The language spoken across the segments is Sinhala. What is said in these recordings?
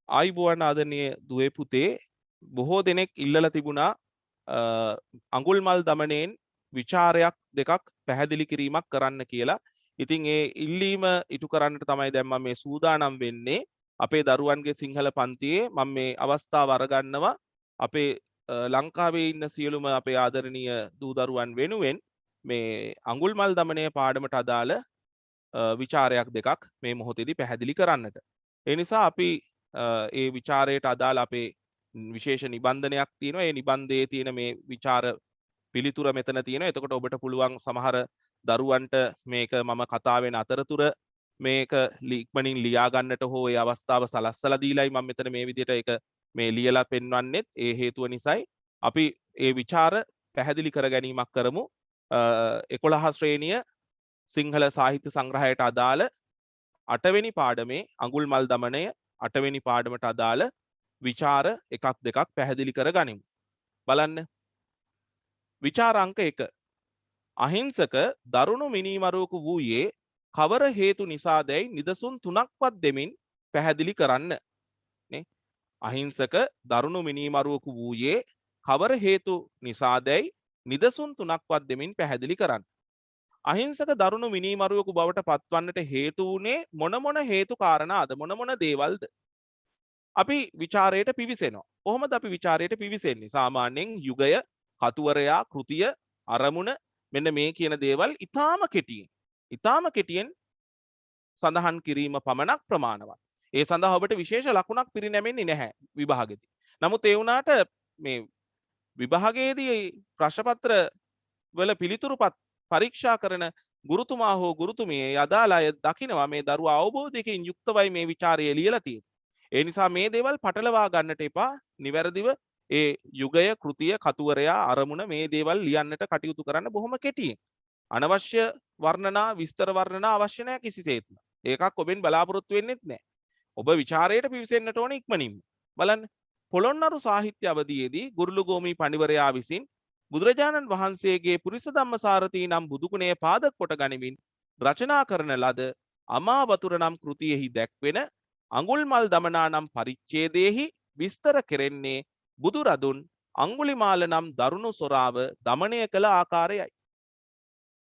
ආයිබෝවන් ආදරණීය දුවේ පුතේ බොහෝ දෙනෙක් ඉල්ලලා තිබුණා අඟුල්මල් දමනයෙන් ਵਿਚාරයක් දෙකක් පැහැදිලි කිරීමක් කරන්න කියලා. ඉතින් ඒ ඉල්ලීම ඉටු කරන්නට තමයි දැන් මම මේ සූදානම් වෙන්නේ. අපේ දරුවන්ගේ සිංහල පන්තියේ මම මේ අවස්ථාව අරගන්නවා අපේ ලංකාවේ ඉන්න සියලුම අපේ ආදරණීය දූ දරුවන් වෙනුවෙන් මේ අඟුල්මල් දමනය පාඩමට අදාළ විචාරයක් දෙකක් මේ මොහොතේදී පැහැදිලි කරන්නට. ඒ නිසා අපි ඒ විචාරයට අදාළ අපේ විශේෂ නිබන්ධනයක් තියෙනවා. ඒ නිබන්ධයේ තියෙන මේ විචාර පිළිතුර මෙතන තියෙනවා. එතකොට ඔබට පුළුවන් සමහර දරුවන්ට මේක මම කතා වෙන අතරතුර මේක ඉක්මනින් ලියා ගන්නට හෝ ඒ අවස්ථාව සලස්සලා දීලායි මම මෙතන මේ විදිහට ඒක මේ ලියලා පෙන්වන්නෙත්. ඒ හේතුව නිසායි අපි ඒ විචාර පැහැදිලි කර ගැනීමක් කරමු. 11 ශ්‍රේණිය සිංහල සාහිත්‍ය සංග්‍රහයට අදාළ 8 වෙනි පාඩමේ අඟුල්මල් දමනය 8 වෙනි පාඩමට අදාළ විචාර එකක් දෙකක් පැහැදිලි කර ගනිමු. බලන්න. විචාර අංක 1. අහිංසක දරුණු මිනීමරුවෙකු වූයේ කවර හේතු නිසාදැයි නිදසුන් තුනක්වත් දෙමින් පැහැදිලි කරන්න. නේ? අහිංසක දරුණු මිනීමරුවෙකු වූයේ කවර හේතු නිසාදැයි නිදසුන් තුනක්වත් දෙමින් පැහැදිලි කරන්න. අහිංසක දරුණු මිනීමරුවෙකු බවට පත්වන්නට හේතු වුණේ මොන හේතු කාරණාද මොන දේවල්ද? අපි විචාරයට පිවිසෙනවා. කොහොමද අපි විචාරයට පිවිසෙන්නේ? සාමාන්‍යයෙන් යුගය, කතුවරයා, කෘතිය, අරමුණ මෙන්න මේ කියන දේවල් ඊටාම කෙටියෙන් සඳහන් කිරීම පමණක් ප්‍රමාණවත්. ඒ සඳහා ඔබට විශේෂ ලකුණක් පිරිනැමෙන්නේ නැහැ විභාගෙදී. නමුත් ඒ වුණාට මේ විභාගයේදී ප්‍රශ්න පත්‍ර වල පිළිතුරුපත් පරීක්ෂා කරන ගුරුතුමා හෝ ගුරුතුමිය අදාළ අය දකිනවා මේ දරුවා අවබෝධයකින් යුක්තවයි මේ විචාරය ලියලා තියෙන්නේ. ඒ නිසා මේ දේවල් පටලවා ගන්නට එපා. නිවැරදිව ඒ යුගය, කෘතිය, කතුවරයා, අරමුණ මේ දේවල් ලියන්නට කටයුතු කරන්න බොහොම කෙටියෙන්. අනවශ්‍ය වර්ණනා, විස්තර වර්ණනා අවශ්‍ය නැහැ කිසිසේත්ම. ඒකක් ඔබෙන් බලාපොරොත්තු වෙන්නෙත් නැහැ. ඔබ විචාරයට පිවිසෙන්නට ඕනේ ඉක්මනින්ම. බලන්න. පොළොන්නරු සාහිත්‍ය අවධියේදී ගුරුළුගෝමි පඬිවරයා විසින් බුදුරජාණන් වහන්සේගේ පුරිස ධම්මසාරථී නම් බුදුගුණය පාදක කොට ගනිමින් රචනා කරන ලද අමාවතුර නම් කෘතියෙහි දැක්වෙන අඟුල්මල් දමනා නම් පරිච්ඡේදයේහි විස්තර කෙරෙන්නේ බුදුරදුන් අඟුලිමාල නම් දරුණු සොරාව දමනය කළ ආකාරයයි.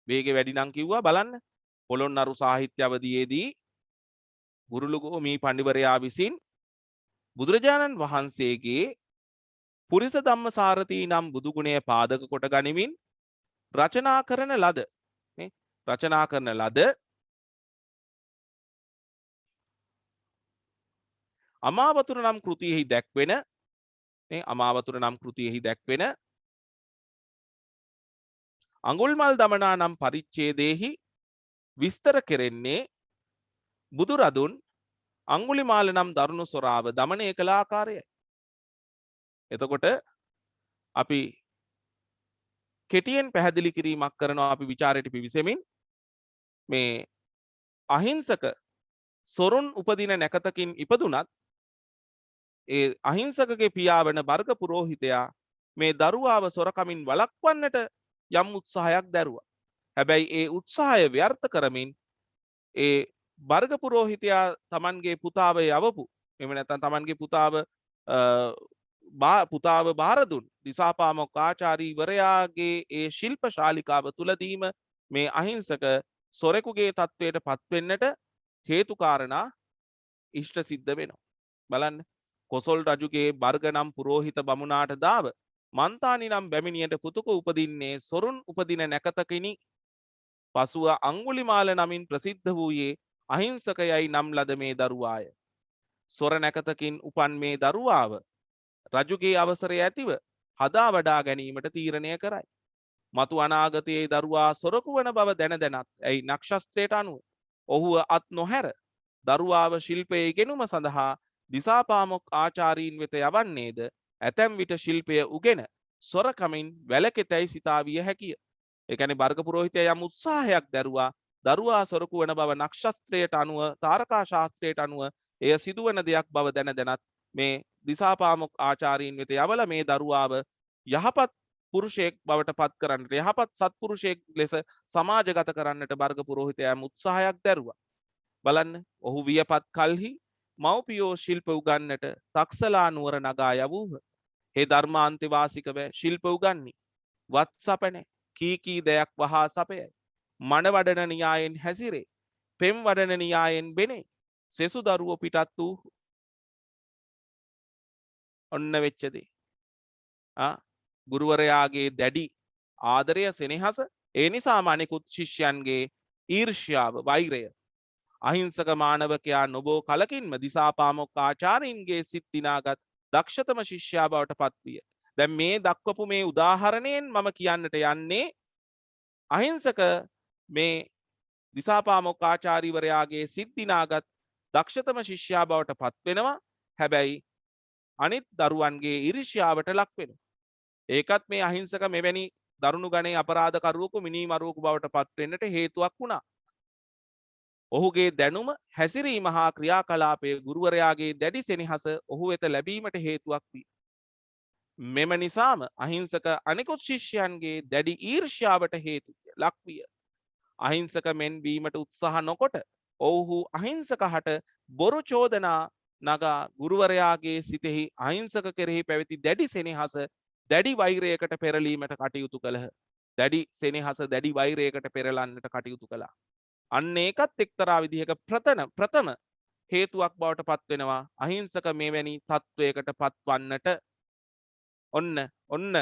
වේගෙ වැඩි නම් කිව්වා බලන්න. පොළොන්නරු සාහිත්‍ය අවධියේදී ගුරුළුගෝමි පඬිවරයා විසින් බුදුරජාණන් වහන්සේගේ පුරිස ධම්මසාරථී නම් බුදුගුණය පාදක කොට ගනිමින් රචනා කරන ලද අමාවතුර නම් කෘතියෙහි දැක්වෙන අඟුල්මල් දමනා නම් පරිච්ඡේදයේහි විස්තර කෙරෙන්නේ බුදුරදුන් අඟුලිමාල නම් දරුණු සොරාව දමනය කළ ආකාරයයි. එතකොට අපි කෙටියෙන් පැහැදිලි කිරීමක් කරනවා අපි විචාරයට පිවිසෙමින් මේ අහිංසක සොරුන් උපදින නැකතකින් ඉපදුනත් ඒ අහිංසකගේ පියා වන බර්ග පුරෝහිතයා මේ දරුවාව සොරකමින් වළක්වන්නට යම් උත්සාහයක් දැරුවා. හැබැයි ඒ උත්සාහය ව්‍යර්ථ කරමින් ඒ බර්ග පුරෝහිතයා තමන්ගේ පුතාව යවපු එහෙම නැත්නම් තමන්ගේ පුතාව බාර දුන් දිසාපාමොක් ආචාර්යවරයාගේ ඒ ශිල්ප ශාලිකාව තුලදීම මේ අහිංසක සොරෙකුගේ තත්වයට පත්වෙන්නට හේතු කාරණා ඉෂ්ට සිද්ධ වෙනවා. බලන්න. කොසල් රජුගේ බර්ග නම් පුරෝහිත බමුණාට දාව මන්තානි නම් බැමිණියට පුතුක උපදින්නේ සොරුන් උපදින නැකතකිනි. පසුව අඟුලිමාල නමින් ප්‍රසිද්ධ වූයේ අහිංසකයයි නම් ලද මේ දරුවාය. සොර නැකතකින් උපන් මේ දරුවාව රජුගේ අවසරය ඇතිව හදා වඩා ගැනීමට තීරණය කරයි. මතු අනාගතයේ දරුවා සොරකු වන බව දැනත් ඇයි නක්ෂත්‍රයට අනුව ඔහුව අත් නොහැර දරුවාව ශිල්පයේ ඉගෙනුම සඳහා දිසාපාමොක් ආචාරීන් වෙත යවන්නේද ඇතැම් විට ශිල්පය උගෙන සොරකමින් වැළකෙතැයි සිතා විය හැකිය. ඒ කියන්නේ බර්ග පුරෝහිතයා යම් උත්සාහයක් දැරුවා දරුවා සොරකු වන බව නක්ෂත්‍රයට අනුව තාරකා ශාස්ත්‍රයට අනුව එය සිදුවන දෙයක් බව දැනත් මේ දිසාපාමොක් ආචාරීන් වෙත යවලා මේ දරුවාව යහපත් පුරුෂයෙක් බවට පත් කරන්නට යහපත් සත්පුරුෂයෙක් ලෙස සමාජගත කරන්නට බර්ග පුරෝහිතයා උත්සාහයක් දැරුවා. බලන්න ඔහු වියපත් කල්හි මව්පියෝ ශිල්ප උගන්නට තක්සලා නුවර නගා යවූහ. හේ ධර්මාන්තවාසිකව ශිල්ප උගන්නි. වත් සපනේ කී දෙයක් වහා සපයයි. මන වඩන න්‍යායෙන් හැසිරේ. පෙම් වඩන න්‍යායෙන් බෙනේ. සෙසු දරුවෝ පිටත් වූ ඔන්න වෙච්ච දේ. ගුරුවරයාගේ දැඩි ආදරය සෙනෙහස ඒ නිසාම අනෙකුත් ශිෂ්‍යයන්ගේ ඊර්ෂ්‍යාව වෛරය අහිංසක මානවකයා නොබෝ කලකින්ම දිසාපාමොක් ආචාර්යින්ගේ සිත් දිනාගත් දක්ෂතම ශිෂ්‍යයා බවට පත්විය. දැන් මේ දක්වපු මේ උදාහරණයෙන් මම කියන්නට යන්නේ අහිංසක මේ දිසාපාමොක් ආචාර්යවරයාගේ සිත් දිනාගත් දක්ෂතම ශිෂ්‍යයා බවට පත් වෙනවා. හැබැයි අනිත් දරුවන්ගේ ඊර්ෂ්‍යාවට ලක් වෙනවා. ඒකත් මේ අහිංසක මෙවැනි දරුණු ගණේ අපරාධකරුවෙකු මිනීමරුවෙකු බවට පත් වෙන්නට හේතුවක් වුණා. ඔහුගේ දැනුම හැසිරීම හා ක්‍රියාකලාපයේ ගුරුවරයාගේ දැඩි සෙනෙහස ඔහු වෙත ලැබීමට හේතුවක් විය. මෙම නිසාම අහිංසක අනිකුත් ශිෂ්‍යයන්ගේ දැඩි ඊර්ෂ්‍යාවට හේතු ලක් විය. අහිංසක මෙන් වීමට උත්සාහ නොකොට ඔවුහු අහිංසක හට බොරු චෝදනා නගා ගුරුවරයාගේ සිතෙහි අහිංසක කෙරෙහි පැවති දැඩි සෙනෙහස දැඩි වෛරයකට පෙරලීමට කටයුතු කළහ. දැඩි සෙනෙහස දැඩි වෛරයකට පෙරලන්නට කටයුතු කළා. අන්න ඒකත් එක්තරා විදිහක ප්‍රථම හේතුවක් බවට පත් වෙනවා අහිංසක මෙවැනි තත්වයකට පත්වන්නට. ඔන්න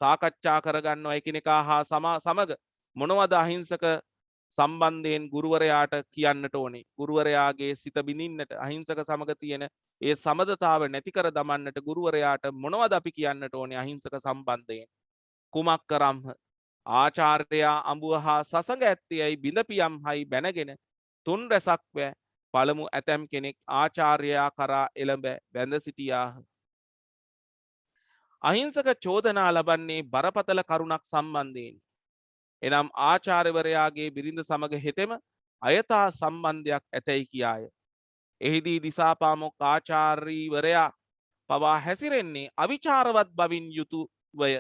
සාකච්ඡා කරගන්නවා එකිනෙකා හා සමග මොනවද අහිංසක සම්බන්ධයෙන් ගුරුවරයාට කියන්නට ඕනේ. ගුරුවරයාගේ සිත බිඳින්නට අහිංසක සමග තියෙන ඒ සමදතාව නැති කර දමන්නට ගුරුවරයාට මොනවද අපි කියන්නට ඕනේ අහිංසක සම්බන්ධයෙන්. කුමක් කරම්හ ආචාර්යයා අඹුව හා සසඟ ඇත්තේයි බිඳපියම් හයි බැනගෙන තුන් රැසක් වැ පළමු ඇතැම් කෙනෙක් ආචාර්යයා කරා එළඹ බැඳ සිටියාහ. අහිංසක චෝදනා ලබන්නේ බරපතල කරුණක් සම්බන්ධයෙන්. එනම් ආචාර්යවරයාගේ බිරිඳ සමග හෙතෙම අයථා සම්බන්ධයක් ඇතැයි කියාය. එහිදී දිසාපාමොක් ආචාර්යවරයා පවා හැසිරෙන්නේ අවිචාරවත් බවින් යුතුවය.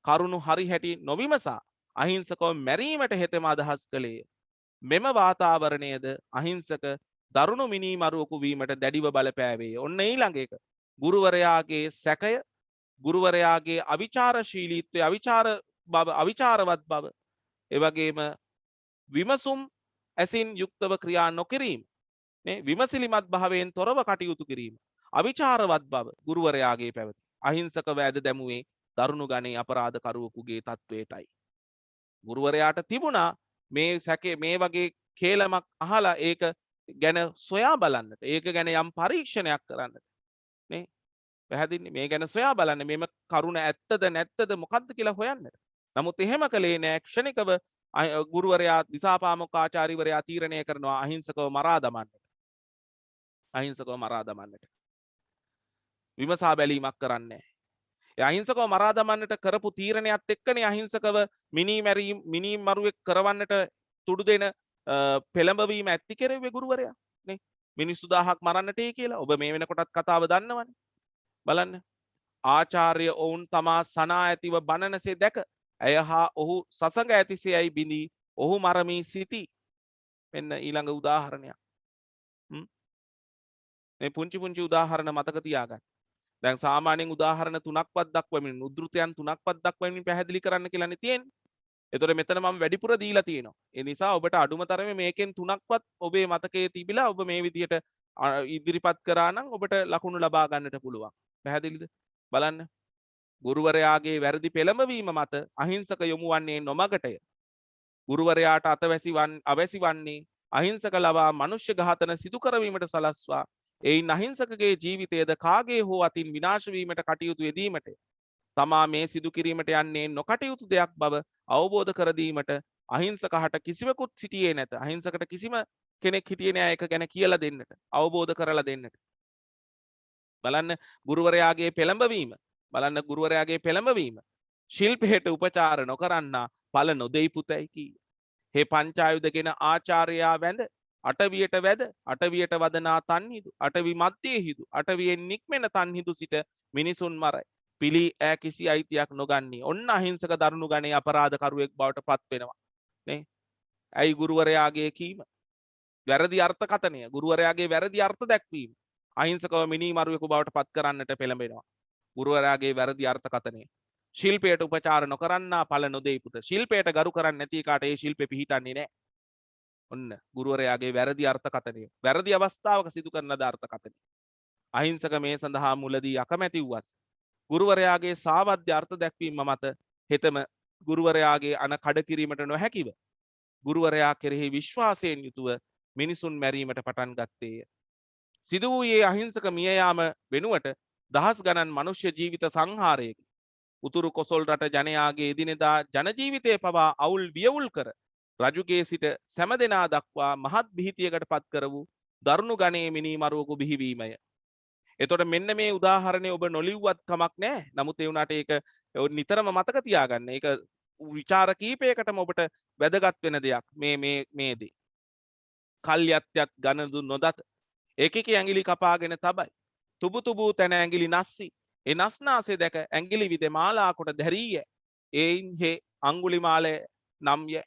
කරුණු හරි හැටි නොවිමසා අහිංසකව මැරීමට හෙතෙම අදහස් කළේය. මෙම වාතාවරණයද අහිංසක දරුණු මිනීමරුවෙකු වීමට දැඩිව බලපෑවේ. ඔන්න ඊළඟ එක. ගුරුවරයාගේ සැකය, ගුරුවරයාගේ අවිචාරශීලීත්වය, අවිචාරවත් බව, එවැගේම විමසුම් ඇසින් යුක්තව ක්‍රියා නොකිරීම, විමසිලිමත් භාවයෙන් තොරව කටයුතු කිරීම, අවිචාරවත් බව ගුරුවරයාගේ පැවති. අහිංසක වැද දැමුවේ දරුණු ගණේ අපරාධකරුවෙකුගේ තත්වයටයි. ගුරුවරයාට තිබුණා මේ සැකේ මේ වගේ කේලමක් අහලා ඒක ගැන සොයා බලන්නට, ඒක ගැන යම් පරීක්ෂණයක් කරන්නට. නේ? පැහැදිලිනේ මේ ගැන සොයා බලන්න මේම කරුණ ඇත්තද නැත්තද මොකද්ද කියලා හොයන්නට. නමුත් එහෙම කළේ නෑ. ක්ෂණිකව ගුරුවරයා දිසාපාමොක් ආචාර්යවරයා තීරණය කරනවා අහිංසකව මරා දමන්නට. අහිංසකව මරා දමන්නට. විමසා බැලීමක් කරන්නේ නෑ. ඒ අහිංසකව මරා දමන්නට කරපු තීරණයත් එක්කනේ අහිංසකව මිනී මරුවෙක් කරවන්නට තුඩු දෙන පෙළඹවීම ඇති කෙරෙව්වේ ගුරුවරයා නේ. මිනිස්සු 1000ක් මරන්නටයි කියලා. ඔබ මේ වෙනකොටත් කතාව දන්නවනේ. බලන්න. ආචාර්ය ඔවුන් තමා සනා ඇතිව බණනසේ දැක ඇය හා ඔහු සසඟ ඇතිසේයි බිඳී ඔහු මරමී සිටි. මෙන්න ඊළඟ උදාහරණයක්. මේ පුංචි උදාහරණ මතක තියාගන්න. දැන් සාමාන්‍යයෙන් උදාහරණ 3ක්වත් දක්වමින් උද්ෘතයන් 3ක්වත් දක්වමින් පැහැදිලි කරන්න කියලානේ තියෙන්නේ. ඒතකොට මෙතන මම වැඩිපුර දීලා තියෙනවා. ඒ නිසා ඔබට අඩුම තරමේ මේකෙන් 3ක්වත් ඔබේ මතකයේ තිබිලා ඔබ මේ විදියට ඉදිරිපත් කරා නම් ඔබට ලකුණු ලබා ගන්නට පුළුවන්. පැහැදිලිද? බලන්න. ගුරුවරයාගේ වැරදි පෙළඹවීම මත අහිංසක යොමු වන්නේ නොමගටය. ගුරුවරයාට අවැසි වන්නේ අහිංසක ලවා මනුෂ්‍ය ඝාතන සිදු කරවීමට සලස්වා එයින් අහිංසකගේ ජීවිතයද කාගේ හෝ අතින් විනාශ වීමට කටයුතු යෙදීමට තමා මේ සිදු කිරීමට යන්නේ නොකටයුතු දෙයක් බව අවබෝධ කර දීමට අහිංසක හට කිසිවෙකුත් සිටියේ නැත. අහිංසකට කිසිම කෙනෙක් හිටියේ නෑ ඒක ගැන කියලා දෙන්නට, අවබෝධ කරලා දෙන්නට. බලන්න ගුරුවරයාගේ පෙළඹවීම. බලන්න ගුරුවරයාගේ පෙළඹවීම. ශිල්පයට උපචාර නොකරන්නා ඵල නොදෙයි පුතයි කී. හේ පංචායුධගෙන ආචාර්යයා වැඳ අටවියට වැද අටවියට වදනා තන්හිදු අටවි මධ්‍යයෙහිදු අටවියෙන් නික්මෙන තන්හිදු සිට මිනිසුන් මරයි. පිළි ඈ කිසි අයිතියක් නොගන්නේ. ඔන්න අහිංසක දරුණු ගණේ අපරාධකරුවෙක් බවට පත් වෙනවා. නේ? ඇයි ගුරුවරයාගේ කීම? වැරදි අර්ථකථනය, ගුරුවරයාගේ වැරදි අර්ථ දැක්වීම අහිංසකව මිනීමරුවෙකු බවට පත් කරන්නට පෙළඹෙනවා. ගුරුවරයාගේ වැරදි අර්ථකථනය. ශිල්පයට උපචාර නොකරන්නා ඵල නොදෙයි පුත. ශිල්පයට ගරු කරන්නේ නැති කාට ඒ ශිල්පෙ පිහිටන්නේ නැහැ. ඔන්න ගුරුවරයාගේ වැරදි අර්ථකථනය. වැරදි අවස්ථාවක සිදු කරන ද අර්ථකථනය. අහිංසක මේ සඳහා මුලදී අකමැති වුවත් ගුරුවරයාගේ සාවද්‍ය අර්ථ දැක්වීම මත හෙතම ගුරුවරයාගේ අන කඩ කිරීමට නොහැකිව ගුරුවරයා කෙරෙහි විශ්වාසයෙන් යුතුව මිනිසුන් මැරීමට පටන් ගත්තේය. සිදු වූයේ අහිංසක මිය යාම වෙනුවට දහස් ගණන් මනුෂ්‍ය ජීවිත සංහාරයකි. උතුරු කොසොල් රට ජනයාගේ එදිනෙදා ජන ජීවිතය පවා අවුල් වියවුල් කර රජුගේ සිට සෑම දෙනා දක්වා මහත් බිහිතියකට පත් කර වූ දරුණු ගණයේ මිනීමරුවෙකු බිහිවීමය. එතකොට මෙන්න මේ උදාහරණය ඔබ නොලිව්වත් කමක් නැහැ. නමුත් ඒ වුණාට ඒක නිතරම මතක තියාගන්න. ඒක විචාර කීපයකටම ඔබට වැදගත් වෙන දෙයක්. මේ දේ. කල්යත්‍යත් ගණදු නොදත එකක ඇඟිලි කපාගෙන තබයි. තුබු තුබූ තැන ඇඟිලි නස්සි. ඒ නස්නාසේ දැක ඇඟිලි විද මාලා කොට දැරීය. ඒයින් හේ අංගුලිමාලය නම්ය.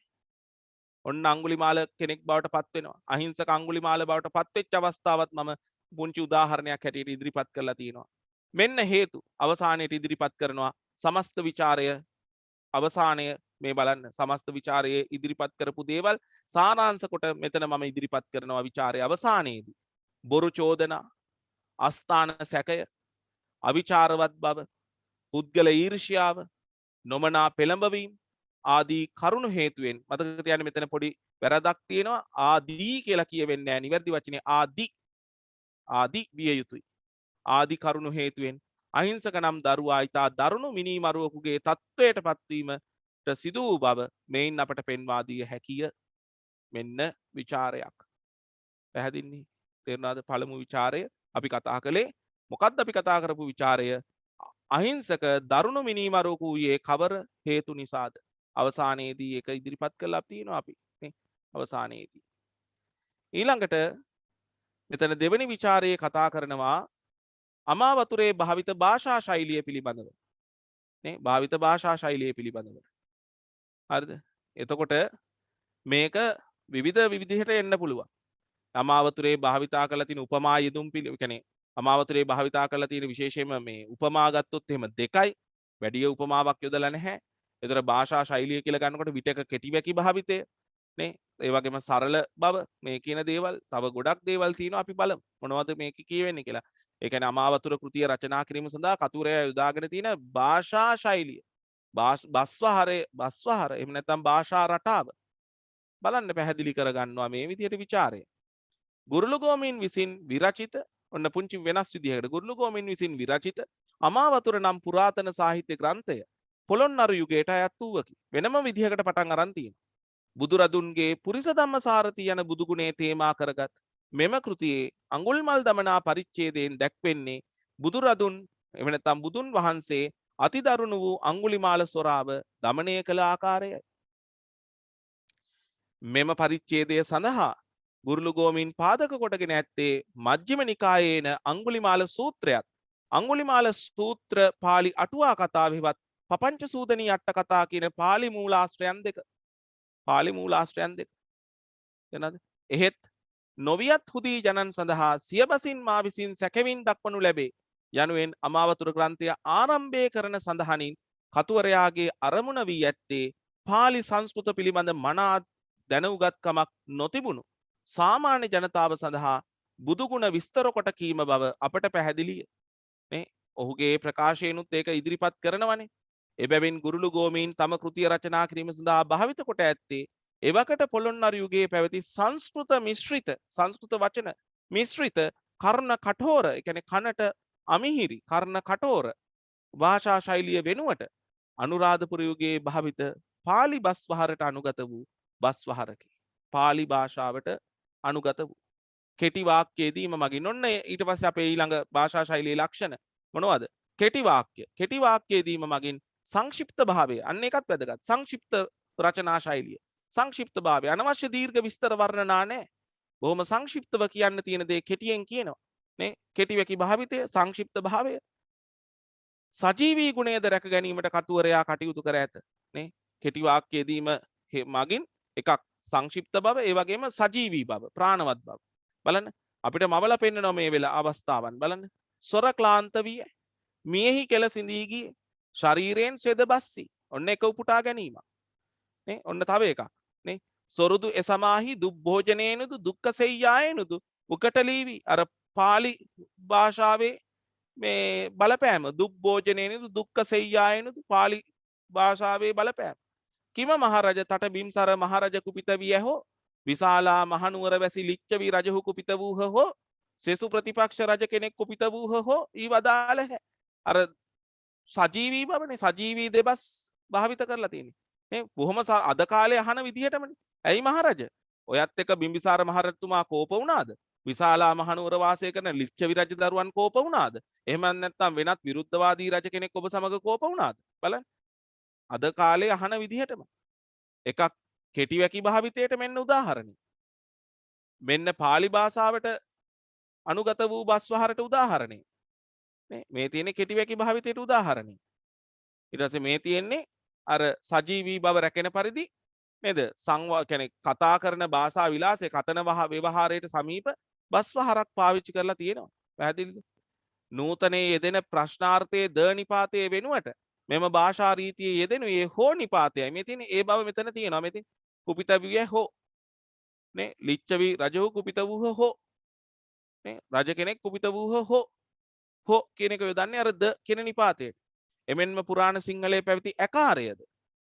ඔන්න අංගුලිමාල කෙනෙක් බවට පත් වෙනවා. අහිංසක අංගුලිමාල බවට පත් වෙච්ච අවස්ථාවත් මම පුංචි උදාහරණයක් හැටියට ඉදිරිපත් කරලා තියෙනවා. මෙන්න හේතු අවසානයේට ඉදිරිපත් කරනවා සමස්ත විචාරය අවසානය මේ බලන්න සමස්ත විචාරයේ ඉදිරිපත් කරපු දේවල් සාරාංශ කොට මෙතන මම ඉදිරිපත් කරනවා විචාරයේ අවසානයේදී. බොරු චෝදනා, අස්ථාන සැකය, අවිචාරවත් බව, පුද්ගල ඊර්ෂ්‍යාව, නොමනා පෙළඹවීම ආදී කරුණු හේතුවෙන් මතක තියාගන්න මෙතන පොඩි වැරදක් තියෙනවා. ආදී කියලා කියවෙන්නේ නැහැ. නිවැරදි වචනේ ආදි විය යුතුයි. ආදි කරුණු හේතුවෙන් අහිංසක නම් දරුවා ඊතා දරුණු මිනීමරුවෙකුගේ තත්වයට පත්වීමට සිදු වූ බව මෙයින් අපට පෙන්වා දිය හැකිය. මෙන්න විචාරයක්. පැහැදිලිනේ? තේරුණාද? පළමු විචාරය අපි කතා කළේ මොකක්ද? අපි කතා කරපු විචාරය අහිංසක දරුණු මිනීමරුවෙකු වූයේ කවර හේතු නිසාද? අවසානයේදී ඒක ඉදිරිපත් කළා තියෙනවා අපි නේ. අවසානයේදී ඊළඟට මෙතන දෙවෙනි විචාරයේ කතා කරනවා අමාවතුරේ භාවිත භාෂා ශෛලිය පිළිබඳව. නේ භාවිත භාෂා ශෛලිය පිළිබඳව. හරිද? එතකොට මේක විවිධ විවිධයට එන්න පුළුවන්. අමාවතුරේ භාවිතා කරලා තියෙන උපමා යෙදුම් කියන්නේ අමාවතුරේ භාවිතා කරලා තියෙන විශේෂයෙන්ම මේ උපමා ගත්තොත් එහෙම දෙකයි. වැඩි උපමාවක් යොදලා නැහැ. ඒතර භාෂා ශෛලිය කියලා ගන්නකොට විටක කෙටි වැකි භාවිතය නේ ඒ වගේම සරල බව මේ කියන දේවල් තව ගොඩක් දේවල් තියෙනවා. අපි බලමු මොනවද මේක කියවෙන්නේ කියලා. ඒ කියන්නේ අමාවතුර කෘතිය රචනා කිරීම සඳහා කතුරයා යොදාගෙන තියෙන භාෂා ශෛලිය බස්වහර එහෙම නැත්නම් භාෂා රටාව බලන්න පැහැදිලි කරගන්නවා මේ විදිහට විචාරය. ගුරුළුගෝමින් විසින් විරචිත ඔන්න පුංචි වෙනස් විදිහකට ගුරුළුගෝමින් විසින් විරචිත අමාවතුර නම් පුරාතන සාහිත්‍ය ග්‍රන්ථය පොළොන්නරු යුගයට අයත් වූවකි. වෙනම විදිහකට පටන් අරන් තියෙනවා. බුදුරදුන්ගේ පුරිස ධම්මසාරති යන බුදුගුණේ තේමා කරගත් මෙම කෘතියේ අඟුල්මල් දමනා පරිච්ඡේදයෙන් දැක්වෙන්නේ බුදුරදුන් එහෙම නැත්නම් බුදුන් වහන්සේ අතිදරුණු වූ අඟුලිමාල සොරාව දමනය කළ ආකාරයයි. මෙම පරිච්ඡේදය සඳහා ගුරුළුගෝමින් පාදක කොටගෙන ඇත්තේ මජ්ක්‍ධිම නිකායේන අඟුලිමාල සූත්‍රයත් අඟුලිමාල සූත්‍ර පාලි අටුවා කතාවෙහිවත් පපංච සූදනී අට කතා කියන පාලි මූලාශ්‍රයන් දෙක. එනද? එහෙත් නොවියත් හුදී ජනන් සඳහා සියබසින් මා විසින් සැකවින් දක්වනු ලැබේ යනුවෙන් අමාවතුර ග්‍රන්ථය ආරම්භය කරන සඳහනින් කතුවරයාගේ අරමුණ වී ඇත්තේ පාලි සංස්කෘත පිළිබඳ මනා දැනුගත්කමක් නොතිබුණු සාමාන්‍ය ජනතාව සඳහා බුදුගුණ විස්තර කොට කීම බව අපට පැහැදිලිය. නේ ඔහුගේ ප්‍රකාශයෙන්ුත් ඒක ඉදිරිපත් කරනවනේ. එබැවින් ගුරුළුගෝමීන් තම කෘතිය රචනා කිරීම සඳහා භාවිත කොට ඇත්තේ එවකට පොළොන්නරු යුගයේ පැවති සංස්කෘත වචන මිශ්‍රිත කර්ණ කඨෝර ඒ කියන්නේ කනට අමිහිරි කර්ණ කඨෝර භාෂා ශෛලිය වෙනුවට අනුරාධපුර යුගයේ භාවිත පාලි බස්වහරට අනුගත වූ බස්වහරකි. පාලි භාෂාවට අනුගත වූ කෙටි වාක්‍යයේදීම මගින් ඔන්න ඊට පස්සේ අපේ ඊළඟ භාෂා ශෛලියේ ලක්ෂණ මොනවද? කෙටි වාක්‍යයේදීම මගින් සංක්ෂිප්ත භාවය අන්න ඒකත් වැදගත්. සංක්ෂිප්ත රචනා ශෛලිය. සංක්ෂිප්ත භාවය අනවශ්‍ය දීර්ඝ විස්තර වර්ණනා නැහැ. බොහොම සංක්ෂිප්තව කියන්න තියෙන දේ කෙටියෙන් කියනවා. නේ කෙටි වැකි භාවිතය සංක්ෂිප්ත භාවය සජීවී ගුණයද රැක ගැනීමට කතුවරයා කටයුතු කර ඇත. නේ කෙටි වාක්‍යයේදීම මගින් එකක් සංක්ෂිප්ත බව, ඒ වගේම සජීවී බව, ප්‍රාණවත් බව. බලන්න අපිට මවලා පෙන්නනවා මේ වෙලාව අවස්ථාවන්. බලන්න සොර ක්ලාන්ත විය, මියෙහි කෙල සිඳී ගියේ, ශරීරයෙන් ස්වේද බස්සි. ඔන්න එක උපුටා ගැනීමක්. නේ ඔන්න තව එකක් නේ සොරුදු එසමාහි දුබ්භෝජනේනුදු දුක්ඛ සෙය්‍යායනුදු උකට ලීවි අර පාලි භාෂාවේ මේ බලපෑම දුබ්භෝජනේනුදු දුක්ඛ සෙය්‍යායනුදු පාලි භාෂාවේ බලපෑම කිම මහරජ තට බිම්සර මහරජ කුපිත විය හෝ විශාලා මහනුවර වැසි ලිච්ඡවි රජහු කුපිත වූහ හෝ සෙසු ප්‍රතිපක්ෂ රජ කෙනෙක් කුපිත වූහ හෝ ඊ වදාළහ අර සජීවී බවනේ සජීවී දෙබස් භාවිත කරලා තියෙන්නේ නේ බොහොම අද කාලේ අහන විදිහටමනේ ඇයි මහරජ ඔයත් එක බිම්බිසාර මහරජතුමා කෝප වුණාද විශාලා මහනුවර වාසය කරන ලිච්ඡවි රජ දරුවන් කෝප වුණාද එහෙම නැත්නම් වෙනත් විරුද්ධවාදී රජ කෙනෙක් ඔබ සමග කෝප වුණාද බලන්න අද කාලේ අහන විදිහටම එකක් කෙටි වැකි භාවිතයට මෙන්න උදාහරණය මෙන්න පාලි භාෂාවට අනුගත වූ බස්වහරට උදාහරණය මේ තියෙන්නේ කෙටි වැකි භාවිතයට උදාහරණය ඊට පස්සේ මේ තියෙන්නේ අර සජීවී බව රැකෙන පරිදි නේද සංවා කියන්නේ කතා කරන භාෂා විලාසයේ කතන ව්‍යවහාරයට සමීප බස්වහරක් පාවිච්චි කරලා තියෙනවා පැහැදිලිද නූතනයේ යෙදෙන ප්‍රශ්නාර්ථයේ ද නිපාතයේ වෙනුවට මෙම භාෂා රීතියේ යෙදෙනුයේ හෝ නිපාතයයි මේ තියෙන්නේ ඒ බව මෙතන තියෙනවා මෙතන කුපිත විය හෝ නේ ලිච්ඡවි රජු කුපිත වූහ හෝ නේ රජ කෙනෙක් කුපිත වූහ හෝ කියන එක යොදන්නේ අර ද කියන නිපාතයට එමෙන්ම පුරාණ සිංහලයේ පැවති ඇකාරයද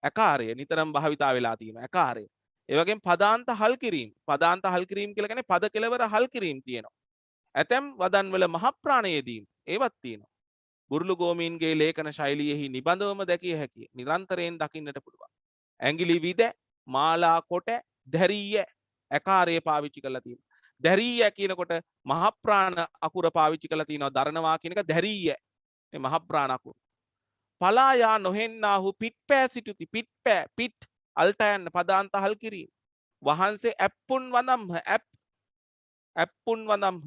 ඇකාරය නිතරම භාවිතා වෙලා තියෙනවා ඇකාරය ඒ වගේම පදාන්ත හල් කිරීම කියලා කියන්නේ පද කෙලවර හල් කිරීම තියෙනවා ඇතැම් වදන් වල මහ ප්‍රාණයේදීම ඒවත් තියෙනවා බුරුළු ගෝමීන්ගේ ලේඛන ශෛලියෙහි නිබඳවම දැකිය හැකිය නිරන්තරයෙන් දකින්නට පුළුවන් ඇඟිලි විද මාලා කොට දැරීය ඇකාරය පාවිච්චි කරලා තියෙනවා දැරීය කියනකොට මහ ප්‍රාණ අකුර පාවිච්චි කරලා තියෙනවා දරනවා කියන එක දැරීය මේ මහ ප්‍රාණ අකුර පලායා නොහෙන්නාහු පිට්පෑ සිටුති පිට්පෑ පිට් අල්ටයන් පදාන්ත හල් කිරීම වහන්සේ ඇප්පුන් වදම්හ ඇප්පුන් වදම්හ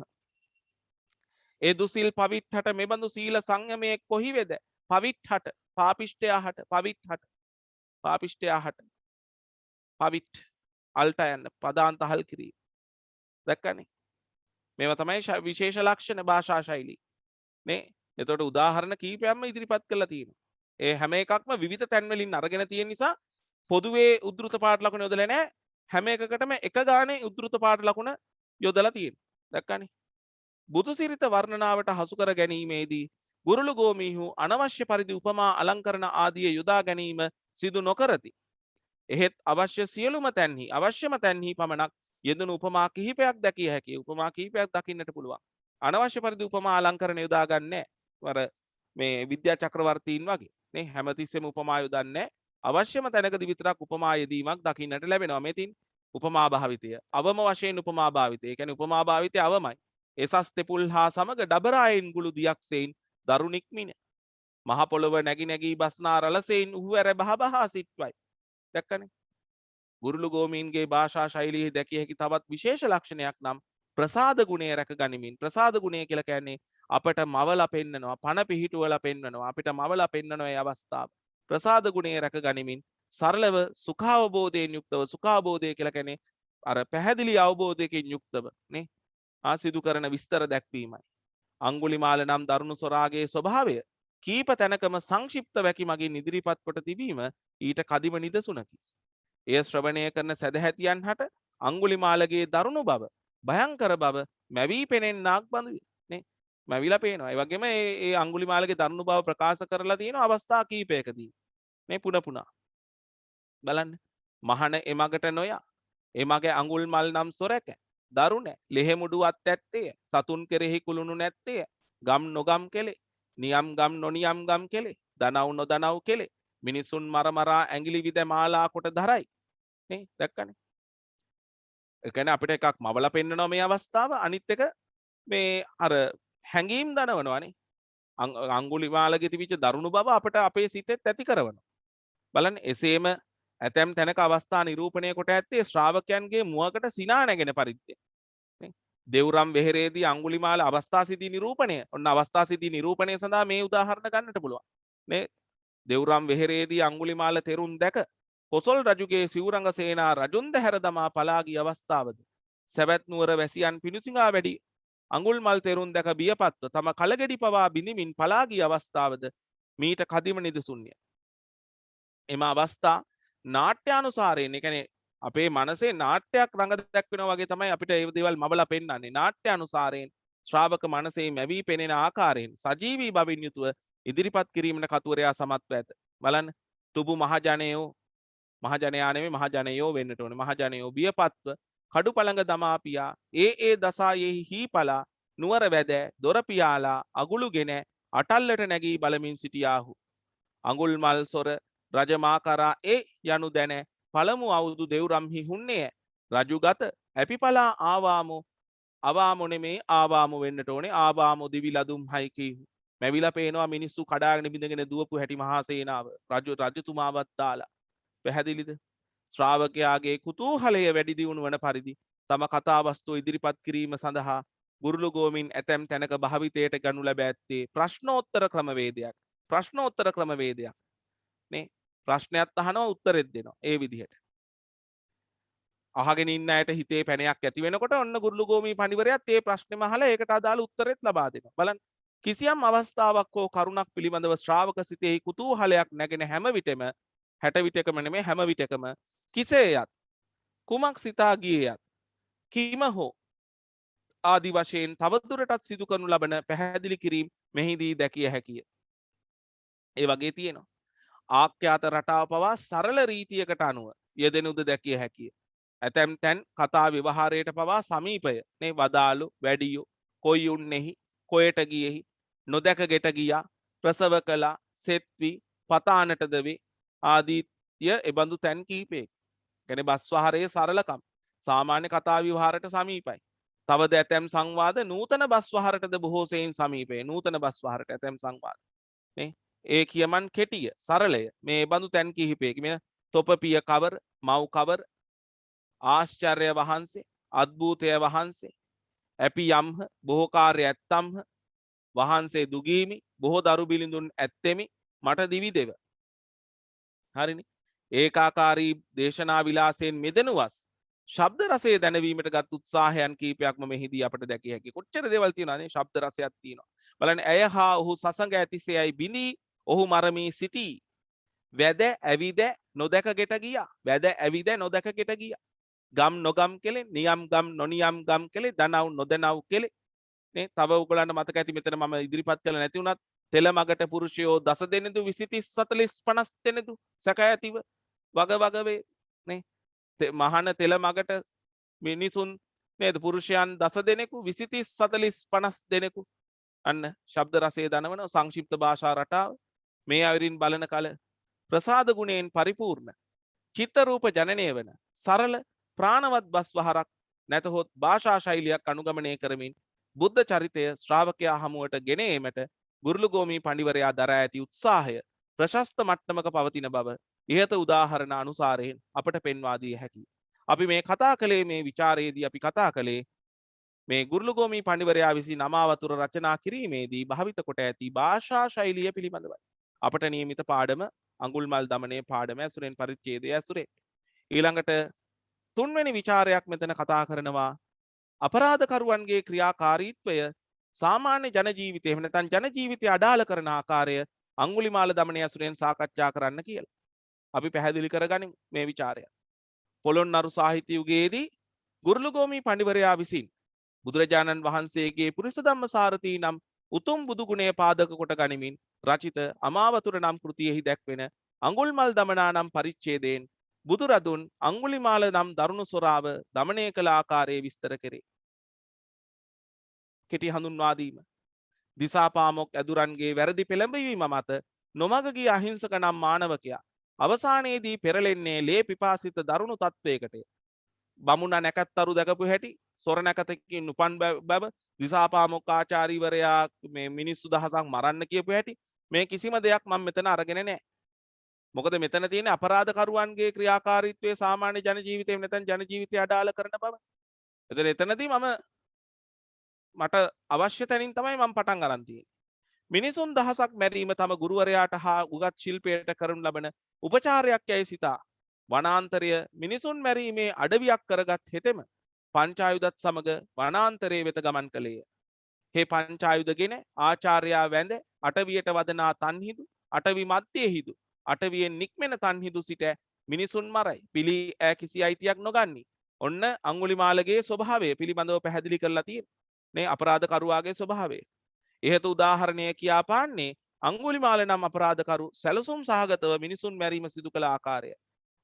ඒ දුසිල් පවිට්හට මෙබඳු සීල සංයමයේ කොහි වෙද පවිට්හට පාපිෂ්ඨයාහට පවිට් අල්ටයන් පදාන්ත හල් කිරීම දැක්කනේ මේවා තමයි විශේෂ ලක්ෂණ භාෂා ශෛලී නේ එතකොට උදාහරණ කීපයක්ම ඉදිරිපත් කරලා තියෙනවා. ඒ හැම එකක්ම විවිධ තැන් වලින් අරගෙන තියෙන නිසා පොදුවේ උද්දෘත පාඨ ලකුණ යොදලා නැහැ. හැම එකකටම එක ගානේ උද්දෘත පාඨ ලකුණ යොදලා තියෙනවා. දැක්කනේ? බුදුසිරිත වර්ණනාවට හසු කර ගැනීමේදී බුරුළු ගෝමීහු අනවශ්‍ය පරිදි උපමා අලංකරණ ආදී යොදා ගැනීම සිදු නොකරති. එහෙත් අවශ්‍ය සියලුම තැන්හි අවශ්‍යම තැන්හි පමණක් යෙදුණු උපමා කිහිපයක් දැකිය හැකියි. උපමා කිහිපයක් දකින්නට පුළුවන්. අනවශ්‍ය පරිදි උපමා අලංකරණ යොදා ගන්නෑ. වර මේ විද්‍යා චක්‍රවර්තීන් වගේ නේ හැමතිස්සෙම උපමා යොදන්නේ අවශ්‍යම තැනකදී විතරක් උපමා යෙදීමක් දකින්නට ලැබෙනවා. මෙතින් උපමා භාවිතය අවම වශයෙන් උපමා භාවිතය. ඒ කියන්නේ උපමා භාවිතය අවමයි. එසස් තෙපුල් හා සමග ඩබරායෙන් ගුළු දියක් සෙයින් දරුණික් මින. මහ පොළොව නැగి නැగి බස්නා රළසෙයින් උහු ඇර බහ බහා සිට්වයි. දැක්කනේ? බුරුළු ගෝමීන්ගේ භාෂා ශෛලියෙහි දැකිය හැකි තවත් විශේෂ ලක්ෂණයක් නම් ප්‍රසාද ගුණය රැක ගනිමින් ප්‍රසාද ගුණය කියලා කියන්නේ අපට මවලා පෙන්නනවා පණ පිහිටුවලා පෙන්නනවා අපිට මවලා පෙන්නනවා මේ අවස්ථාව ප්‍රසාද ගුණය රැක ගනිමින් සරලව සුඛාවබෝධයෙන් යුක්තව සුඛාවබෝධය කියලා කියන්නේ අර පැහැදිලි අවබෝධයකින් යුක්තව නේ ආසිදු කරන විස්තර දැක්වීමයි අඟුලිමාල නම් දරුණු සොරාගේ ස්වභාවය කීප තැනකම සංක්ෂිප්ත වැකි මගින් ඉදිරිපත් කොට තිබීම ඊට කදිම නිදසුනකි එය ශ්‍රවණය කරන සදහැතියන් හට අඟුලිමාලගේ දරුණු බව භයංකර බව මැවී පෙනෙන්නාක් බඳුයි නේ මැවිලා පේනවා. ඒ වගේම ඒ අඟුලිමාලගේ දරුණු බව ප්‍රකාශ කරලා තියෙන අවස්ථා කීපයකදී මේ පුන බලන්න මහන එමගට නොයා එමගේ අඟුල්මල් නම් සොරක දරුණ ලෙහෙමුඩුවත් ඇත්තේ සතුන් කෙරෙහි කුළුණු නැත්තේ ගම් නොගම් කෙලේ නියම් ගම් නොනියම් ගම් කෙලේ දනව් නොදනව් කෙලේ මිනිසුන් මරමරා ඇඟිලි විද මාලා කොට දරයි නේ දැක්කනේ ඒ කියන්නේ අපිට එකක් මවලා පෙන්නනවා මේ අවස්ථාව අනිත් එක මේ අර හැංගීම් දනවනවානේ අඟුලිමාලගේ තිබිච්ච දරුණු බව අපිට අපේ සිතෙත් ඇති කරනවා බලන්න එසේම ඇතැම් තැනක අවස්ථා නිරූපණය කොට ඇත්තේ ශ්‍රාවකයන්ගේ මුවකට සිනා නැගෙන පරිද්දෙන් නේ දෙව්රම් වෙහෙරේදී අඟුලිමාල අවස්ථා සිද්ධි නිරූපණය ඔන්න අවස්ථා සිද්ධි නිරූපණය සඳහා මේ උදාහරණ ගන්නට පුළුවන් නේ දෙව්රම් වෙහෙරේදී අඟුලිමාල තෙරුන් දැක කොසල් රජුගේ සිවුරඟ සේනා රජුන්ද හැර දමා පලා ගිය අවස්ථාවද සැවැත් නුවර වැසියන් පිණුසිඟා වැඩි අඟුල්මල් තෙරුන් දැක බියපත්ව තම කලගෙඩි පවා බිඳිමින් පලා ගිය අවස්ථාවද මීට කදිම නිදසුන්ය. එම අවස්ථා නාට්‍යානුසාරයෙන් ඒ කියන්නේ අපේ මනසේ නාට්‍යයක් රඟ දැක්වෙනවා වගේ තමයි අපිට ඒ දේවල් මවලා පෙන්වන්නේ. නාට්‍යානුසාරයෙන් ශ්‍රාවක මනසේ මැවී පෙනෙන ආකාරයෙන් සජීවී බවින් යුතුව ඉදිරිපත් කිරීමට කතුවරයා සමත්ව ඇත. බලන්න තුබු මහජනයෝ මහජනයා නෙමෙයි මහජනයෝ වෙන්නට ඕනේ. මහජනයෝ බියපත්ව කඩු පළඟ දමා පියා ඒ දසායෙහි හීපලා නුවර වැද දොර පියාලා අගුළුගෙන අටල්ලට නැගී බලමින් සිටියාහු. අඟුල්මල් සොර රජමා කරා යනු දැන පළමු අවුරුදු දෙව්රම්හි හුන්නේය. රජුගත ඇපිපලා ආවාමු අවාමු නෙමේ ආවාමු වෙන්නට ඕනේ. ආවාමු දිවි ලදුම් හයි කීහු. මැවිලා පේනවා මිනිස්සු කඩාගෙන බිඳගෙන දුවපු හැටි මහා සේනාව. රජතුමාවත් දාලා. පැහැදිලිද? ශ්‍රාවකයාගේ කුතූහලය වැඩි දියුණු වන පරිදි තම කතාවස්තුව ඉදිරිපත් කිරීම සඳහා ගුරුළුගෝමින් ඇතැම් තැනක භාවිතයට ගනු ලැබ ඇත්තේ ප්‍රශ්නෝත්තර ක්‍රමවේදයක්. ප්‍රශ්නෝත්තර ක්‍රමවේදයක්. නේ ප්‍රශ්නයක් අහනවා උත්තරෙත් දෙනවා. ඒ විදිහට. අහගෙන ඉන්න අයට හිතේ පැනයක් ඇති වෙනකොට ඔන්න ගුරුළුගෝමී පඬිවරයාත් ඒ ප්‍රශ්නේම අහලා ඒකට අදාළ උත්තරෙත් ලබා දෙනවා. බලන්න කිසියම් අවස්ථාවක් හෝ කරුණක් පිළිබඳව ශ්‍රාවක සිතෙහි කුතූහලයක් නැගෙන හැම විටම 60 විටකම නෙමෙයි හැම විටකම කිසේයත් කුමක් සිතා ගියේයත් කීම හෝ ආදි වශයෙන් තවදුරටත් සිදු කරනු ලබන පැහැදිලි කිරීම මෙහිදී දැකිය හැකිය. ඒ වගේ තියෙනවා. ආඛ්‍යාත රටාව පවා සරල රීතියකට අනුව යෙදෙනුද දැකිය හැකිය. ඇතැම් තැන් කතා ව්‍යවහාරයට පවා සමීපය නේ වදාළු වැඩියෝ කොයි උන්නේහි කොයට ගියෙහි නොදැක ගෙට ගියා ප්‍රසව කළා සෙත්වි පතානටද වේ ආදීය එබඳු තැන් කීපයක. කියන්නේ බස් වහරේ සරලකම් සාමාන්‍ය කතා ව්‍යවහාරයට සමීපයි. තවද ඇතැම් සංවාද නූතන බස් වහරටද බොහෝ සෙයින් සමීපේ. නූතන බස් වහරට ඇතැම් සංවාද නේ ඒ කියමන් කෙටිය සරලය මේ බඳු තැන් කිහිපයක මේ තොපපිය කවර මව් කවර ආශ්චර්ය වහන්සේ අද්භූතය වහන්සේ ඇපි යම්හ බොහෝ කාර්ය ඇත්තම්හ වහන්සේ දුගීමි බොහෝ දරු බිලිඳුන් ඇත්තෙමි මට දිවි දෙව. හරිනේ. ඒකාකාරී දේශනා විලාසයෙන් මෙදෙනුවස් ශබ්ද රසය දැනවීමට ගත් උත්සාහයන් කීපයක්ම මෙහිදී අපට දැකිය හැකියි. කොච්චර දේවල් තියෙනවනේ ශබ්ද රසයක් තියෙනවා. බලන්න ඇය හා ඔහු සසඟ ඇතිසේයි බිඳී ඔහු මරමී සිටී. වැද ඇවිද නොදැක ගෙට ගියා. වැද ඇවිද නොදැක ගෙට ගියා. ගම් නොගම් කෙලේ නියම් ගම් නොනියම් ගම් කෙලේ දනව් නොදනව් කෙලේ නේ තව ඔයගලන්ට මතක ඇති මෙතන මම ඉදිරිපත් කළ නැති වුණත් තෙල මගට පුරුෂයෝ දස දෙනෙදු 20 30 40 50 දෙනෙදු සැක ඇතිව වග වේ නේ මහාන තෙල මගට මිනිසුන් නේද පුරුෂයන් දස දෙනෙකු 20 30 40 50 දෙනෙකු අන්න ශබ්ද රසයේ දනවන සංක්ෂිප්ත භාෂා රටාව මේ අයරින් බලන කල ප්‍රසාද ගුණයෙන් පරිපූර්ණ චිත්ත රූප ජනනය වන සරල ප්‍රාණවත් බස් වහරක් නැතහොත් භාෂා ශෛලියක් අනුගමනය කරමින් බුද්ධ චරිතය ශ්‍රාවකයා හමුවට ගෙන ඒමට ගුරුළුගෝමී පඬිවරයා දරා ඇති උත්සාහය ප්‍රශස්ත මට්ටමක පවතින බව ඉහත උදාහරණ අනුසාරයෙන් අපට පෙන්වා දිය හැකියි. අපි මේ කතා කළේ මේ ਵਿਚාරයේදී අපි කතා කළේ මේ ගුරුළුගෝමී පඬිවරයා විසින් අමාවතුර රචනා කිරීමේදී භාවිත කොට ඇති භාෂා ශෛලිය පිළිබඳවයි. අපට නියමිත පාඩම අඟුල්මල් දමනයේ පාඩම ඇසුරෙන් පරිච්ඡේදය ඇසුරේ. ඊළඟට තුන්වෙනි ਵਿਚාරයක් මෙතන කතා කරනවා අපරාධකරුවන්ගේ ක්‍රියාකාරීත්වය සාමාන්‍ය ජන ජීවිතය එහෙම නැත්නම් ජන ජීවිතය අඩාල කරන ආකාරය අඟුලිමාල දමනය ඇසුරෙන් සාකච්ඡා කරන්න කියලා. අපි පැහැදිලි කරගනිමු මේ ਵਿਚාරය. පොළොන්නරු සාහිත්‍ය යුගයේදී ගුරුළුගෝමී පඬිවරයා විසින් බුදුරජාණන් වහන්සේගේ පුරිස ධම්මසාරති නම් උතුම් බුදු ගුණය පාදක කොට ගනිමින් රචිත අමාවතුර නම් කෘතියෙහි දැක්වෙන අඟුල්මල් දමනා නම් පරිච්ඡේදයෙන් බුදුරදුන් අඟුලිමාල නම් දරුණු සොරාව දමනය කළ ආකාරය විස්තර කෙරේ. කෙටි හඳුන්වා දීම. දිසාපාමොක් ඇදුරන්ගේ වැරදි පෙළඹවීම මත නොමග ගිය අහිංසක නම් මානවකයා අවසානයේදී පෙරලෙන්නේ ලේ පිපාසිත දරුණු තත්වයකටය. බමුණ නැකත්තරු දැකපු හැටි සොර නැකතකින් උපන් බව දිසාපාමොක් ආචාර්යවරයා මේ මිනිස්සු දහසක් මරන්න කියපු හැටි මේ කිසිම දෙයක් මම මෙතන අරගෙන නැහැ. මොකද මෙතන තියෙන අපරාධකරුවන්ගේ ක්‍රියාකාරීත්වයේ සාමාන්‍ය ජන ජීවිතේ නැත්නම් ජන ජීවිතය අඩාල කරන බව. එතනදී මට අවශ්‍ය තැනින් තමයි මම පටන් ගන්න තියෙන්නේ. මිනිසුන් දහසක් මැරීම තම ගුරුවරයාට හා උගත් ශිල්පයට කරනු ලබන උපචාරයක් යයි සිතා වනාන්තරය මිනිසුන් මැරීමේ අඩවියක් කරගත් හෙතෙම පංචායුධත් සමග වනාන්තරයේ වෙත ගමන් කළේය. හේ පංචායුධගෙන ආචාර්යා වැඳ අටවියට වදනා තන්හිදු අටවි මධ්‍යයෙහිදු අටවියෙන් නික්මෙන තන්හිදු සිට මිනිසුන් මරයි. පිළි ඈ කිසි අයිතියක් නොගන්නී. ඔන්න අංගුලිමාලගේ ස්වභාවය පිළිබඳව පැහැදිලි කරලා තියෙන්නේ. මේ අපරාධකරුවාගේ ස්වභාවය. ඉහත උදාහරණය කියා පාන්නේ අංගුලිමාල නම් අපරාධකරු සැලසුම් සහගතව මිනිසුන් මැරීම සිදු කළ ආකාරය.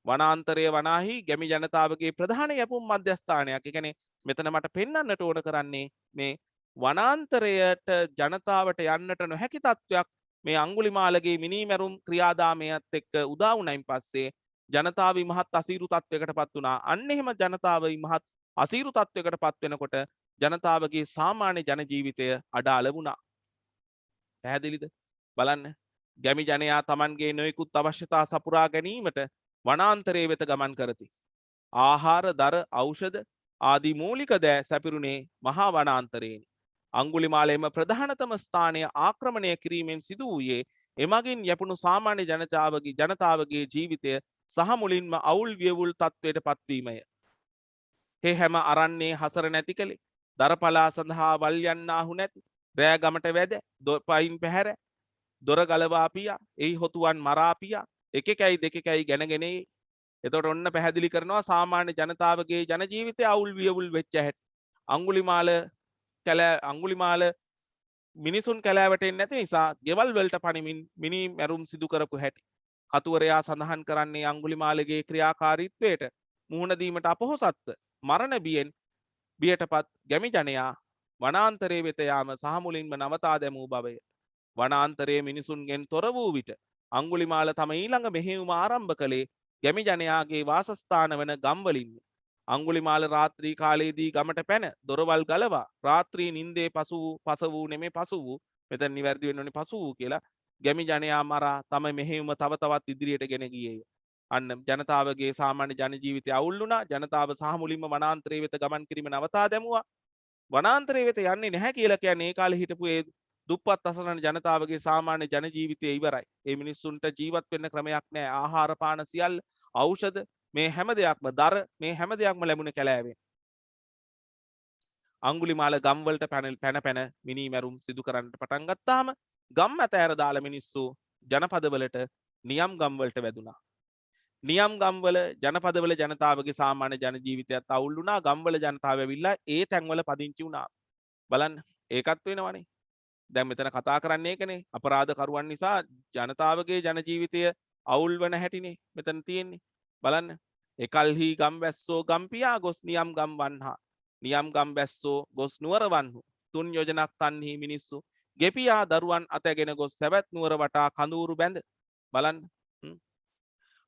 වනාන්තරය වනාහි ගැමි ජනතාවගේ ප්‍රධාන යැපුම් මධ්‍යස්ථානයක්. ඒ කියන්නේ මෙතන මට පෙන්වන්නට ඕන කරන්නේ මේ වනාන්තරයට ජනතාවට යන්නට නොහැකි තත්වයක් මේ අංගුලිමාලගේ මිනීමැරුම් ක්‍රියාදාමයත් එක්ක උදා වුණයින් පස්සේ ජනතාව මහත් අසීරු තත්වයකට පත් වුණා. අන්න එහෙම ජනතාව මහත් අසීරු තත්වයකට පත් වෙනකොට ජනතාවගේ සාමාන්‍ය ජන ජීවිතය අඩාල වුණා. පැහැදිලිද? බලන්න. ගැමි ජනයා Tamanගේ නොයෙකුත් අවශ්‍යතා සපුරා ගැනීමට වනාන්තරයේ වෙත ගමන් කරති. ආහාර, දර, ඖෂධ ආදී මූලික දෑ සැපිරුණේ මහා වනාන්තරයේනි. අංගුලිමාලයේම ප්‍රධානතම ස්ථානය ආක්‍රමණය කිරීමෙන් සිදු වූයේ එමගින් යැපුණු සාමාන්‍ය ජනතාවගේ ජීවිතය සහ මුලින්ම අවුල් වියවුල් තත්වයට පත්වීමය. හේ හැම අරන්නේ හසර නැති කළේ දරපලා සඳහා වල් යන්නාහු නැති රෑ ගමට වැද පයින් පැහැර දොර ගලවා පියා එහි හොතුවන් මරා පියා එකකයි දෙකකයි ගැනගෙනේ. එතකොට ඔන්න පැහැදිලි කරනවා සාමාන්‍ය ජනතාවගේ ජන ජීවිතය අවුල් වියවුල් වෙච්ච හැටි. අංගුලිමාල මිනිසුන් කැලෑවටෙන්නේ නැති නිසා ගෙවල් වලට පණිමින් මිනි මැරුම් සිදු කරපු හැටි. කතුවරයා සඳහන් කරන්නේ අංගුලිමාලගේ ක්‍රියාකාරීත්වයට මුහුණ දීමට අපොහොසත්ව මරණ බියටපත් ගැමි ජනයා වනාන්තරයේ වෙත යාම සහ මුලින්ම නවතා දැමූ බවය. වනාන්තරයේ මිනිසුන්ගෙන් තොර වූ විට අංගුලිමාල තම ඊළඟ මෙහෙයුම ආරම්භ කළේ ගැමි ජනයාගේ වාසස්ථාන වන ගම්වලින්. අංගුලිමාල රාත්‍රී කාලයේදී ගමට පැන දොරවල් ගලවා රාත්‍රී නින්දේ පසු වූ මෙතන නිවැරදි වෙන්න ඕනේ පසු වූ කියලා ගැමි ජනයා මරා තම මෙහෙයුම තව තවත් ඉදිරියට ගෙන ගියේය. අන්න ජනතාවගේ සාමාන්‍ය ජන ජීවිතය අවුල් වුණා. ජනතාව සහ මුලින්ම වනාන්තරයේ වෙත ගමන් කිරීම නවතා දැමුවා. වනාන්තරයේ වෙත යන්නේ නැහැ කියලා කියන්නේ ඒ කාලේ හිටපු ඒ දුප්පත් අසරණ ජනතාවගේ සාමාන්‍ය ජන ජීවිතය ඉවරයි. ඒ මිනිස්සුන්ට ජීවත් වෙන්න ක්‍රමයක් නැහැ. ආහාර පාන සියල්ල ඖෂධ මේ හැම දෙයක්ම දර මේ හැම දෙයක්ම ලැබුණේ කැලෑවෙන්. අංගුලිමාල ගම් වලට පැන මිනී මැරුම් සිදු කරන්නට පටන් ගත්තාම ගම් අතෑර දාලා මිනිස්සු ජනපදවලට නියම් ගම් වලට වැදුනා. නියම් ගම්වල ජනපදවල ජනතාවගේ සාමාන්‍ය ජන ජීවිතයත් අවුල් වුණා. ගම්වල ජනතාව ඇවිල්ලා ඒ තැන්වල පදිංචි වුණා. බලන්න ඒකත් වෙනවනේ. දැන් මෙතන කතා කරන්නේ ඒකනේ. අපරාධකරුවන් නිසා ජනතාවගේ ජන ජීවිතය අවුල් වෙන හැටිනේ මෙතන තියෙන්නේ. බලන්න. එකල්හි ගම් වැස්සෝ ගම්පියා ගොස් නියම් ගම් වන්හා. නියම් ගම් වැස්සෝ ගොස් නුවර වන්හු. තුන් යෝජනක් තන්හි මිනිස්සු ගෙපියා දරුවන් අතගෙන ගොස් සැවැත් නුවර වටා කඳුරු බැඳ. බලන්න.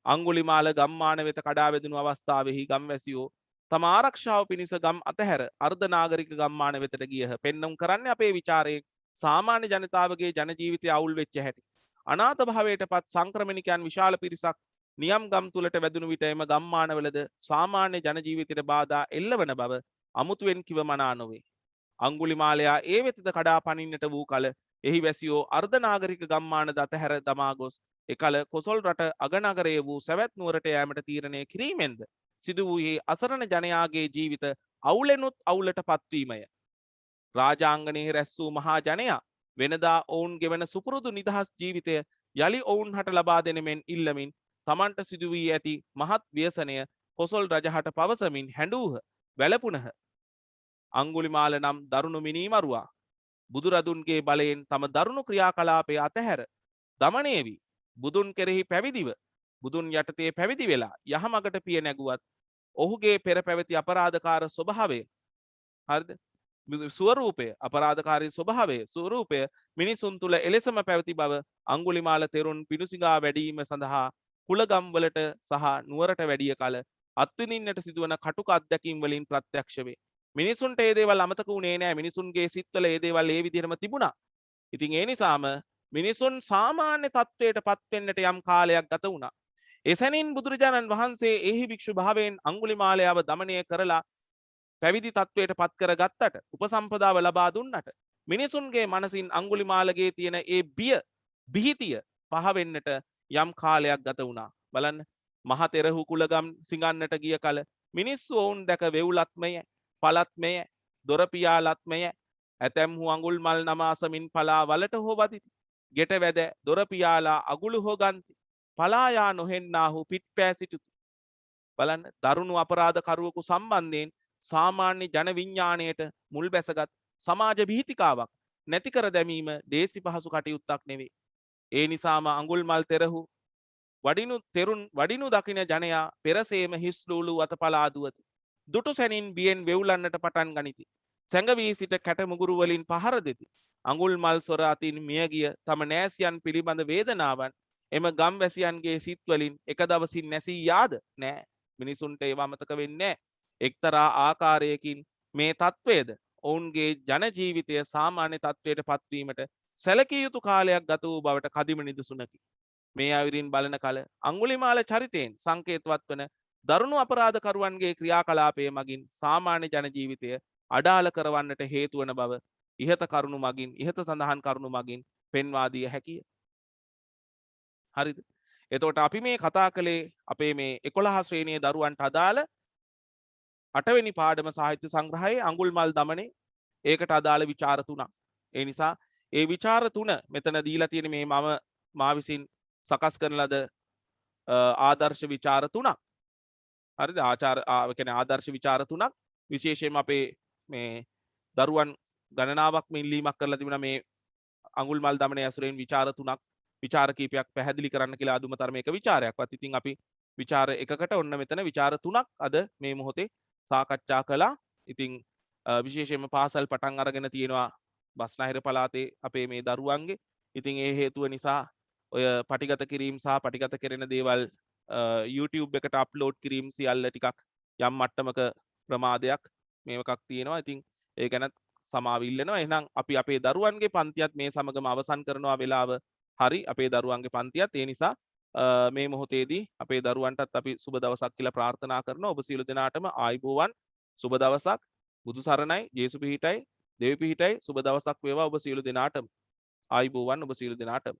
අංගුලිමාල ගම්මාන වෙත කඩා වැදුණු අවස්ථාවෙහි ගම්වැසියෝ තම ආරක්ෂාව පිණිස ගම් අතහැර අර්ධ නාගරික ගම්මාන වෙතට ගියහ. පෙන්වුම් කරන්නේ අපේ විචාරයේ සාමාන්‍ය ජනතාවගේ ජන ජීවිතය අවුල් වෙච්ච හැටි. අනාථ භාවයටපත් සංක්‍රමණිකයන් විශාල පිරිසක් නියම් ගම් තුලට වැදුණු විට එම ගම්මානවලද සාමාන්‍ය ජන ජීවිතයට බාධා එල්ලවන බව අමුතුවෙන් කිව මනා නොවේ. අංගුලිමාලයා ඒ වෙතද කඩා පනින්නට වූ කල එහි වැසියෝ අර්ධ නාගරික ගම්මානද අතහැර දමා ගොස් එකල කොසල් රට අගනගරයේ වූ සැවැත් නුවරට යෑමට තීරණය කිරීමෙන්ද සිදු වූයේ අසරණ ජනයාගේ ජීවිත අවුලෙනුත් අවුලට පත්වීමය. රාජාංගනයේ රැස් වූ මහා ජනයා වෙනදා ඔවුන් ගෙවන සුපුරුදු නිදහස් ජීවිතය යලි ඔවුන් හට ලබා දෙන මෙන් ඉල්ලමින් තමන්ට සිදු වී ඇති මහත් ව්‍යසනය කොසල් රජහට පවසමින් හැඬූහ වැළපුණහ. අංගුලිමාල නම් දරුණු මිනීමරුවා බුදුරදුන්ගේ බලයෙන් තම දරුණු ක්‍රියාකලාපය අතහැර දමණය වී බුදුන් කෙරෙහි පැවිදිව බුදුන් යටතේ පැවිදි වෙලා යහමගට පිය නැගුවත් ඔහුගේ පෙර පැවති අපරාධකාර ස්වභාවය හරිද ස්වරූපය අපරාධකාරී ස්වරූපය මිනිසුන් තුල එලෙසම පැවති බව අංගුලිමාල තෙරුන් පිණුසිඟා වැඩිම සඳහා කුලගම් වලට සහ නුවරට වැඩිය කල අත්විඳින්නට සිදුවන කටුක අත්දැකීම් වලින් ප්‍රත්‍යක්ෂ වේ. මිනිසුන්ට ඒ දේවල් අමතක වුණේ නැහැ. මිනිසුන්ගේ සිත්වල ඒ දේවල් ඒ විදිහටම තිබුණා. ඉතින් ඒ නිසාම මිනිසුන් සාමාන්‍ය තත්වයට පත් වෙන්නට යම් කාලයක් ගත වුණා. එසැනින් බුදුරජාණන් වහන්සේ එහි භික්ෂු භාවයෙන් අංගුලිමාලයව දමනය කරලා පැවිදි තත්වයට පත් කරගත්තට උපසම්පදාව ලබා දුන්නට මිනිසුන්ගේ මනසින් අංගුලිමාලගේ තියෙන ඒ බිහිතිය පහ වෙන්නට යම් කාලයක් ගත වුණා. බලන්න මහ තෙරහු කුලගම් සිඟන්නට ගිය කල මිනිස්සු ඔවුන් දැක වෙව්ලත්මය පලත්මය දොරපියාලත්මය ඇතැම්හු අඟුල් මල් නමාසමින් පලා වලට හෝ වදිති. ගෙට වැද දොරපියාලා අගුළු හෝ ගන්ති. පලායා නොහෙන්නාහු පිට පෑ සිටුති. බලන්න දරුණු අපරාධකරුවෙකු සම්බන්ධයෙන් සාමාන්‍ය ජන විඥාණයට මුල් බැසගත් සමාජ විහිතිකාවක් නැති කර දැමීම දේශි පහසු කටයුත්තක් නෙවෙයි. ඒ නිසාම අඟුල්මල් තෙරහු වඩිනු දකින ජනයා පෙරසේම හිස්ලූලු අත පලා දුවති. දුටු සැනින් බියෙන් වෙවුලන්නට පටන් ගනිති. සැඟවී සිට කැට මුගුරු වලින් පහර දෙති. අඟුල්මල් සොර අතින් මියගිය තම නෑසියන් පිළිබඳ වේදනාවන් එම ගම්වැසියන්ගේ සිත් වලින් එක දවසින් නැසී යාද නෑ. මිනිසුන්ට ඒව අමතක වෙන්නේ එක්තරා ආකාරයකින් මේ තත්වයේද ඔවුන්ගේ ජන ජීවිතය සාමාන්‍ය තත්වයට පත්වීමට සැලකිය යුතු කාලයක් ගත වූ බවට කදිම නිදසුනකි. මේ අයුරින් බලන කල අඟුලිමාල චරිතයෙන් සංකේතවත් වන දරුණු අපරාධකරුවන්ගේ ක්‍රියාකලාපයේ මගින් සාමාන්‍ය ජන ජීවිතය අඩාල කරවන්නට හේතු වන බව ඉහත කරුණු මගින් ඉහත සඳහන් කරුණු මගින් පෙන්වා දිය හැකිය. හරිද? එතකොට අපි මේ කතා කළේ අපේ මේ 11 ශ්‍රේණියේ දරුවන්ට අදාළ 8 වෙනි පාඩම සාහිත්‍ය සංග්‍රහයේ අඟුල්මල් දමනේ ඒකට අදාළ විචාර තුනක්. ඒ නිසා ඒ විචාර තුන මෙතන දීලා තියෙන මේ මා විසින් සකස් කරන ලද ආදර්ශ විචාර තුනක්. හරිද? කියන්නේ ආදර්ශ විචාර තුනක් විශේෂයෙන්ම අපේ මේ දරුවන් ගණනාවක්ම ඉල්ලීමක් කරලා තිබුණා මේ අඟුල්මල් දමනේ ඇසුරෙන් විචාර තුනක් විචාර කීපයක් පැහැදිලි කරන්න කියලා අදුම තරමේ එක විචාරයක්වත්. ඉතින් අපි විචාර එකකට ඔන්න මෙතන විචාර තුනක් අද මේ මොහොතේ සාකච්ඡා කළා. ඉතින් විශේෂයෙන්ම පාසල් පටන් අරගෙන තියෙනවා බස්නාහිර පළාතේ අපේ මේ දරුවන්ගේ. ඉතින් ඒ හේතුව නිසා ඔය පටිගත කිරීම සහ පටිගත කෙරෙන දේවල් YouTube එකට අප්ලෝඩ් කිරීම සියල්ල ටිකක් යම් මට්ටමක ප්‍රමාදයක් මේවකක් තියෙනවා. ඉතින් ඒ ගැනත් සමාව ඉල්ලනවා. එහෙනම් අපි අපේ දරුවන්ගේ පන්තියත් මේ සමගම අවසන් කරනවා වෙලාව හරි අපේ දරුවන්ගේ පන්තියත්. ඒ නිසා මේ මොහොතේදී අපේ දරුවන්ටත් අපි සුබ දවසක් කියලා ප්‍රාර්ථනා කරනවා. ඔබ සියලු දෙනාටම ආයුබෝවන් සුබ දවසක්. බුදු සරණයි, ජේසු පිහිටයි, දෙවි පිහිටයි. සුබ දවසක් වේවා ඔබ සියලු දෙනාටම. ආයුබෝවන් ඔබ සියලු දෙනාටම.